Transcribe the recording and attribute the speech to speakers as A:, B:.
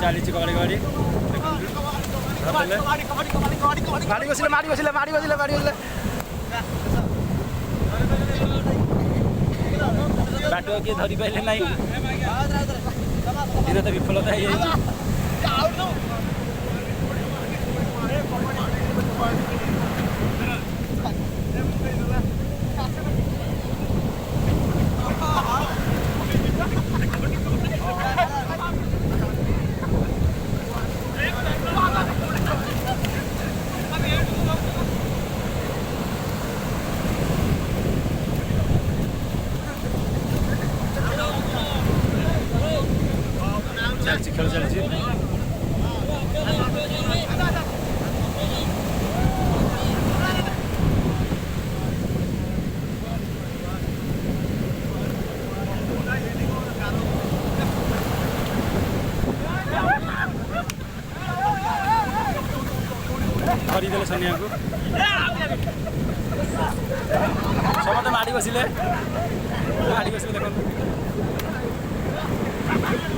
A: चली कबाड़ी कबाड़ी माड़ी बसिले माड़ी बसिले माड़ी बसिले माड़ी बसिले बाटो किए धरी पाइले ना धीरे तो विफलता हो चलती खेल चलती धरीदेले सनिया को समस्त माड़ी बसिले देखो